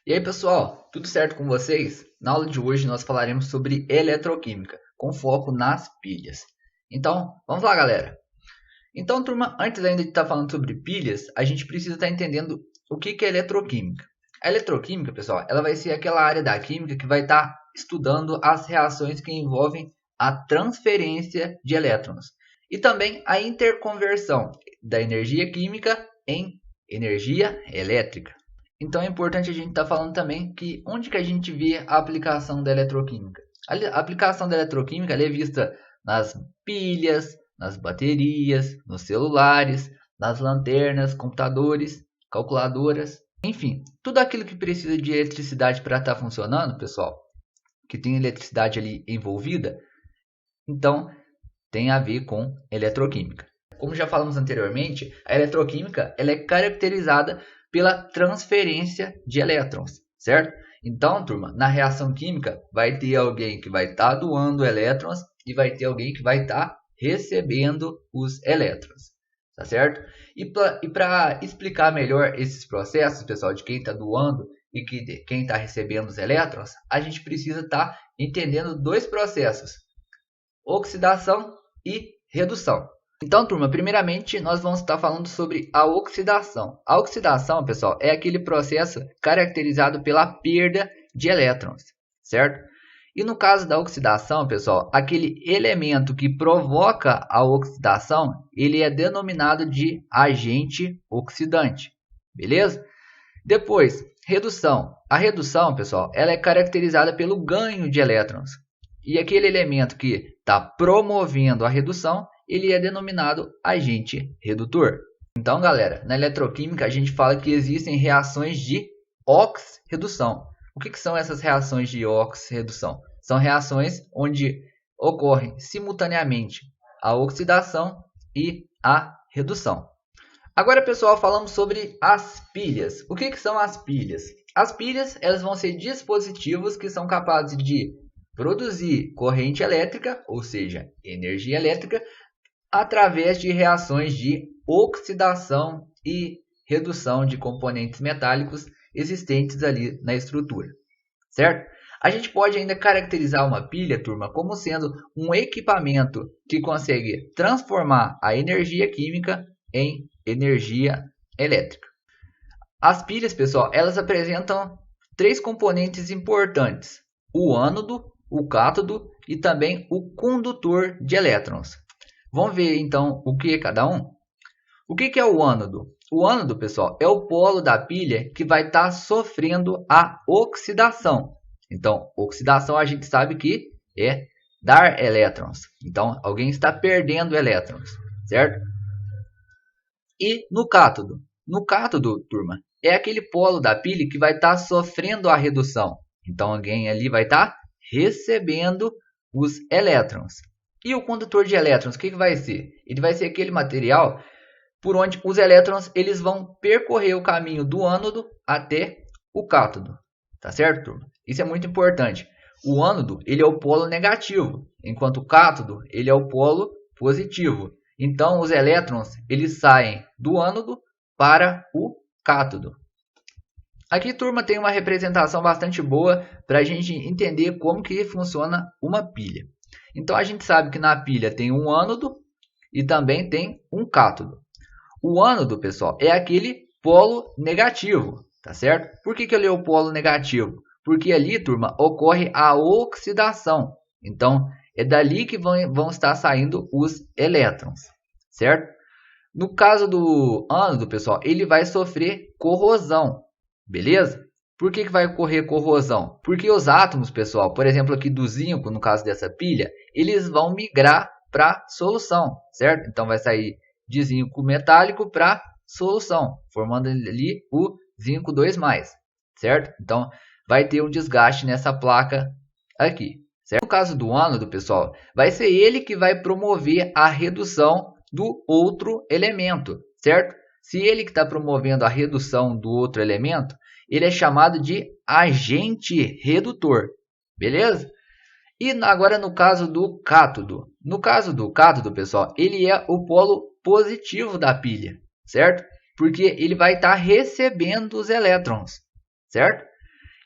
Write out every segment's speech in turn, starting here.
E aí, pessoal, tudo certo com vocês? Na aula de hoje nós falaremos sobre eletroquímica, com foco nas pilhas. Então, vamos lá, galera. Então, turma, antes ainda de estar falando sobre pilhas, a gente precisa estar entendendo o que é eletroquímica. A eletroquímica, pessoal, ela vai ser aquela área da química que vai estar estudando as reações que envolvem a transferência de elétrons e também a interconversão da energia química em energia elétrica. Então é importante a gente estar falando também que onde que a gente vê a aplicação da eletroquímica. A aplicação da eletroquímica é vista nas pilhas, nas baterias, nos celulares, nas lanternas, computadores, calculadoras, enfim, tudo aquilo que precisa de eletricidade para estar funcionando, pessoal, que tem eletricidade ali envolvida, então tem a ver com eletroquímica. Como já falamos anteriormente, a eletroquímica ela é caracterizada pela transferência de elétrons, certo? Então, turma, na reação química vai ter alguém que vai estar doando elétrons e vai ter alguém que vai estar recebendo os elétrons, tá certo? E para explicar melhor esses processos, pessoal, de quem está doando e quem está recebendo os elétrons, a gente precisa estar entendendo dois processos: oxidação e redução. Então, turma, primeiramente nós vamos estar falando sobre a oxidação. A oxidação, pessoal, é aquele processo caracterizado pela perda de elétrons, certo? E no caso da oxidação, pessoal, aquele elemento que provoca a oxidação, ele é denominado de agente oxidante, beleza? Depois, redução. A redução, pessoal, ela é caracterizada pelo ganho de elétrons. E aquele elemento que está promovendo a redução, ele é denominado agente redutor. Então, galera, na eletroquímica a gente fala que existem reações de oxirredução. O que são essas reações de oxirredução? São reações onde ocorrem simultaneamente a oxidação e a redução. Agora, pessoal, falamos sobre as pilhas. O que são as pilhas? As pilhas elas vão ser dispositivos que são capazes de produzir corrente elétrica, ou seja, energia elétrica, através de reações de oxidação e redução de componentes metálicos existentes ali na estrutura, certo? A gente pode ainda caracterizar uma pilha, turma, como sendo um equipamento que consegue transformar a energia química em energia elétrica. As pilhas, pessoal, elas apresentam três componentes importantes: o ânodo, o cátodo e também o condutor de elétrons. Vamos ver então o que é cada um? O que é o ânodo? O ânodo, pessoal, é o polo da pilha que vai estar sofrendo a oxidação. Então, oxidação a gente sabe que é dar elétrons. Então, alguém está perdendo elétrons, certo? E no cátodo? No cátodo, turma, é aquele polo da pilha que vai estar sofrendo a redução. Então, alguém ali vai estar recebendo os elétrons. E o condutor de elétrons, o que vai ser? Ele vai ser aquele material por onde os elétrons eles vão percorrer o caminho do ânodo até o cátodo. Tá certo, turma? Isso é muito importante. O ânodo ele é o polo negativo, enquanto o cátodo ele é o polo positivo. Então, os elétrons eles saem do ânodo para o cátodo. Aqui, turma, tem uma representação bastante boa para a gente entender como que funciona uma pilha. Então, a gente sabe que na pilha tem um ânodo e também tem um cátodo. O ânodo, pessoal, é aquele polo negativo, tá certo? Por que ele é o polo negativo? Porque ali, turma, ocorre a oxidação. Então, é dali que vão estar saindo os elétrons, certo? No caso do ânodo, pessoal, ele vai sofrer corrosão, beleza? Por que vai ocorrer corrosão? Porque os átomos, pessoal, por exemplo, aqui do zinco, no caso dessa pilha, eles vão migrar para solução, certo? Então, vai sair de zinco metálico para solução, formando ali o zinco 2+, certo? Então, vai ter um desgaste nessa placa aqui, certo? No caso do ânodo, pessoal, vai ser ele que vai promover a redução do outro elemento, certo? Se ele que está promovendo a redução do outro elemento, ele é chamado de agente redutor, beleza? E agora no caso do cátodo. No caso do cátodo, pessoal, ele é o polo positivo da pilha, certo? Porque ele vai estar recebendo os elétrons, certo?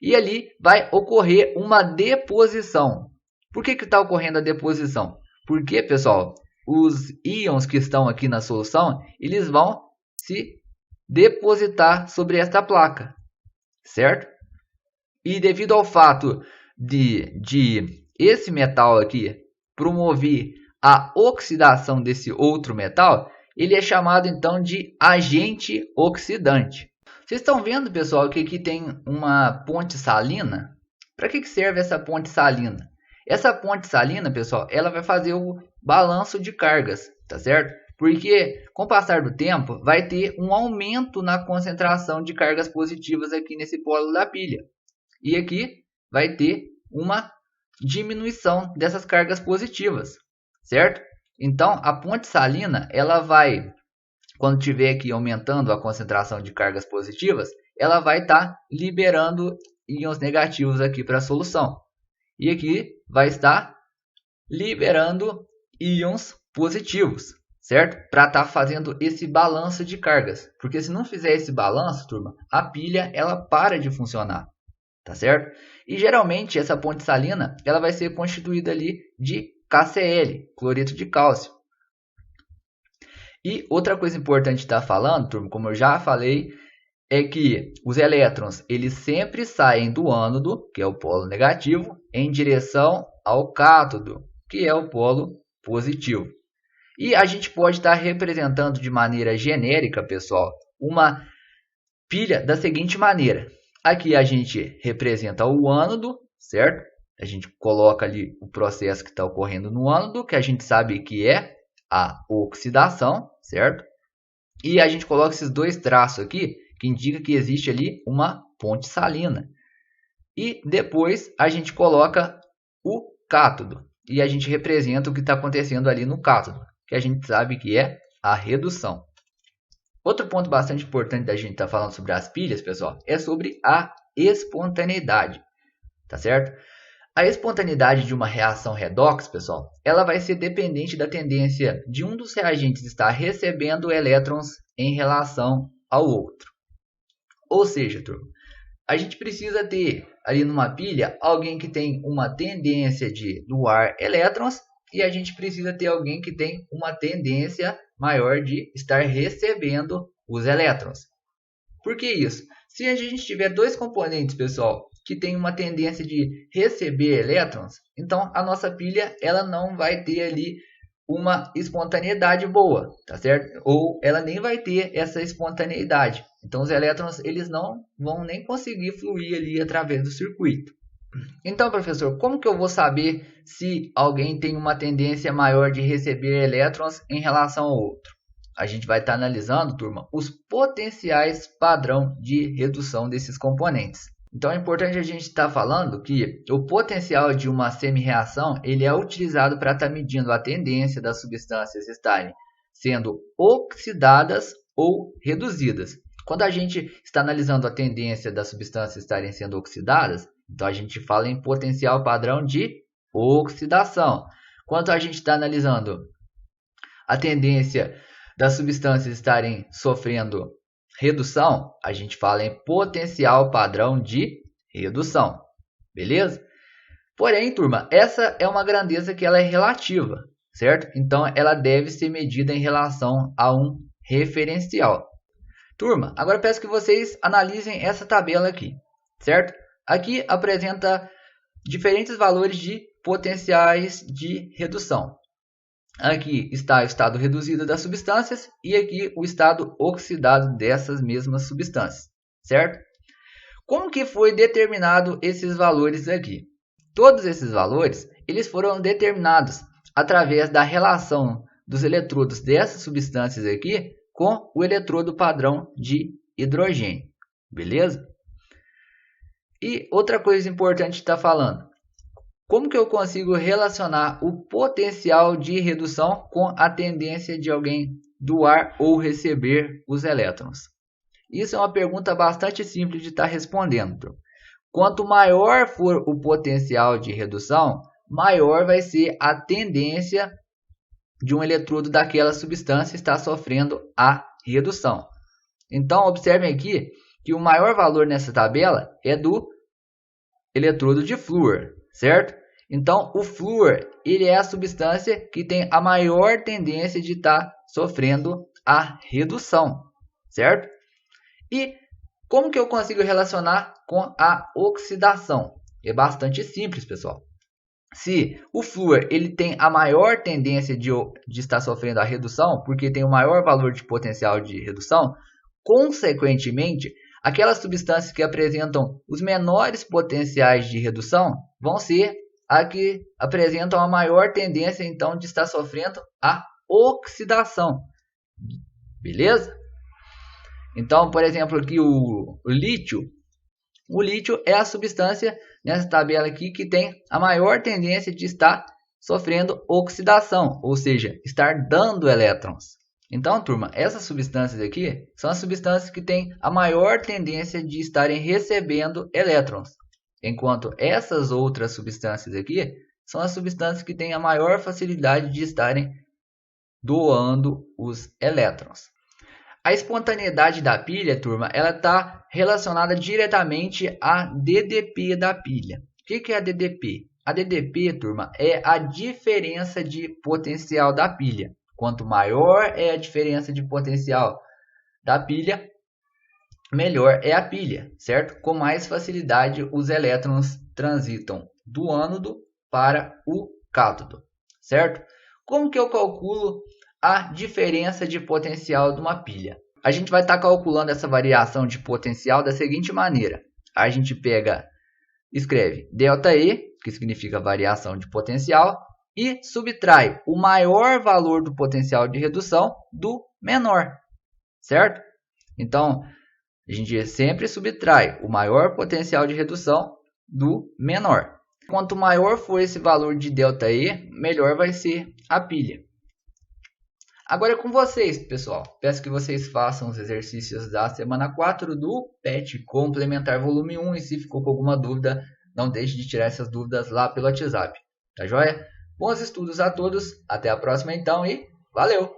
E ali vai ocorrer uma deposição. Por que está ocorrendo a deposição? Porque, pessoal, os íons que estão aqui na solução, eles vão se depositar sobre esta placa, certo? E devido ao fato de esse metal aqui promover a oxidação desse outro metal, ele é chamado então de agente oxidante. Vocês estão vendo, pessoal, que aqui tem uma ponte salina? Para que serve essa ponte salina? Essa ponte salina, pessoal, ela vai fazer o balanço de cargas, tá certo? Porque com o passar do tempo vai ter um aumento na concentração de cargas positivas aqui nesse polo da pilha. E aqui vai ter uma diminuição dessas cargas positivas, certo? Então a ponte salina, ela vai, quando tiver aqui aumentando a concentração de cargas positivas, ela vai estar liberando íons negativos aqui para a solução. E aqui vai estar liberando íons positivos, certo? Para estar fazendo esse balanço de cargas. Porque se não fizer esse balanço, turma, a pilha ela para de funcionar, tá certo? E geralmente essa ponte salina ela vai ser constituída ali de KCl, cloreto de cálcio. E outra coisa importante de estar falando, turma, como eu já falei, é que os elétrons eles sempre saem do ânodo, que é o polo negativo, em direção ao cátodo, que é o polo positivo. E a gente pode estar representando de maneira genérica, pessoal, uma pilha da seguinte maneira. Aqui a gente representa o ânodo, certo? A gente coloca ali o processo que está ocorrendo no ânodo, que a gente sabe que é a oxidação, certo? E a gente coloca esses dois traços aqui, que indica que existe ali uma ponte salina. E depois a gente coloca o cátodo. E a gente representa o que está acontecendo ali no cátodo, que a gente sabe que é a redução. Outro ponto bastante importante da gente estar falando sobre as pilhas, pessoal, é sobre a espontaneidade, tá certo? A espontaneidade de uma reação redox, pessoal, ela vai ser dependente da tendência de um dos reagentes estar recebendo elétrons em relação ao outro. Ou seja, turma, a gente precisa ter ali numa pilha alguém que tem uma tendência de doar elétrons e a gente precisa ter alguém que tem uma tendência maior de estar recebendo os elétrons. Por que isso? Se a gente tiver dois componentes, pessoal, que tem uma tendência de receber elétrons, então a nossa pilha ela não vai ter ali uma espontaneidade boa, tá certo? Ou ela nem vai ter essa espontaneidade. Então os elétrons eles não vão nem conseguir fluir ali através do circuito. Então, professor, como que eu vou saber se alguém tem uma tendência maior de receber elétrons em relação ao outro? A gente vai estar analisando, turma, os potenciais padrão de redução desses componentes. Então é importante a gente estar falando que o potencial de uma semi-reação ele é utilizado para estar medindo a tendência das substâncias estarem sendo oxidadas ou reduzidas. Quando a gente está analisando a tendência das substâncias estarem sendo oxidadas, então a gente fala em potencial padrão de oxidação. Quando a gente está analisando a tendência das substâncias estarem sofrendo redução, a gente fala em potencial padrão de redução. Beleza? Porém, turma, essa é uma grandeza que ela é relativa, certo? Então ela deve ser medida em relação a um referencial. Turma, agora peço que vocês analisem essa tabela aqui, certo? Aqui apresenta diferentes valores de potenciais de redução. Aqui está o estado reduzido das substâncias e aqui o estado oxidado dessas mesmas substâncias, certo? Como que foi determinado esses valores aqui? Todos esses valores eles foram determinados através da relação dos eletrodos dessas substâncias aqui com o eletrodo padrão de hidrogênio, beleza? E outra coisa importante de estar falando, como que eu consigo relacionar o potencial de redução com a tendência de alguém doar ou receber os elétrons? Isso é uma pergunta bastante simples de estar respondendo. Quanto maior for o potencial de redução, maior vai ser a tendência de um eletrodo daquela substância estar sofrendo a redução. Então, observem aqui que o maior valor nessa tabela é do eletrodo de flúor, certo? Então, o flúor, ele é a substância que tem a maior tendência de estar sofrendo a redução, certo? E como que eu consigo relacionar com a oxidação? É bastante simples, pessoal. Se o flúor ele tem a maior tendência de estar sofrendo a redução, porque tem o maior valor de potencial de redução, consequentemente, aquelas substâncias que apresentam os menores potenciais de redução vão ser as que apresentam a maior tendência, então, de estar sofrendo a oxidação. Beleza? Então, por exemplo, aqui o lítio. O lítio é a substância nessa tabela aqui que tem a maior tendência de estar sofrendo oxidação, ou seja, estar dando elétrons. Então, turma, essas substâncias aqui são as substâncias que têm a maior tendência de estarem recebendo elétrons, enquanto essas outras substâncias aqui são as substâncias que têm a maior facilidade de estarem doando os elétrons. A espontaneidade da pilha, turma, ela está relacionada diretamente à DDP da pilha. O que é a DDP? A DDP, turma, é a diferença de potencial da pilha. Quanto maior é a diferença de potencial da pilha, melhor é a pilha, certo? Com mais facilidade os elétrons transitam do ânodo para o cátodo, certo? Como que eu calculo a diferença de potencial de uma pilha? A gente vai estar calculando essa variação de potencial da seguinte maneira. A gente escreve ΔE, que significa variação de potencial, e subtrai o maior valor do potencial de redução do menor, certo? Então, a gente sempre subtrai o maior potencial de redução do menor. Quanto maior for esse valor de ΔE, melhor vai ser a pilha. Agora é com vocês, pessoal. Peço que vocês façam os exercícios da semana 4 do PET Complementar Volume 1. E se ficou com alguma dúvida, não deixe de tirar essas dúvidas lá pelo WhatsApp. Tá joia? Bons estudos a todos. Até a próxima então e valeu!